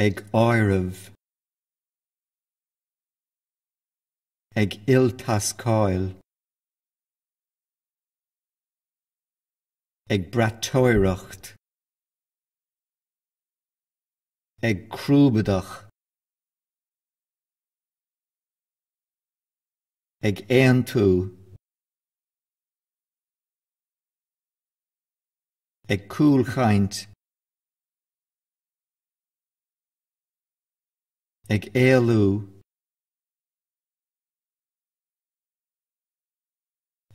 ag áireamh, ag iltascáil, ag bratóireacht, ag crúbadach, ag éantú, ag cúlchaint, ag éalú,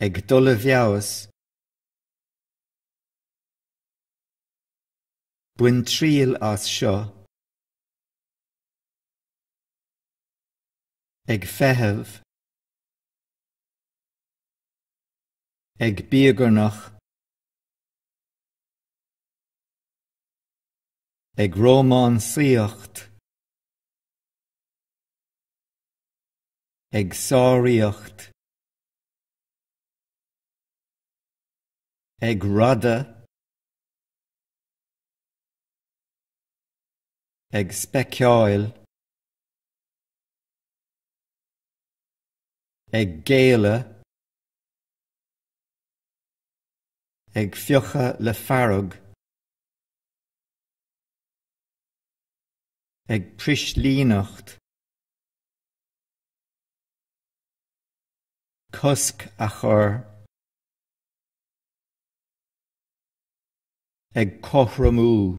ag dul a bheabhas, buin triail as seo, ag feitheamh, ag bíogarnach, ag rómánsaíocht, ag sáiríocht, ag rada, ag speiceáil, ag géala, ag fiocha le farrag, ag prislíneacht, cosc a chur, ag cothramú,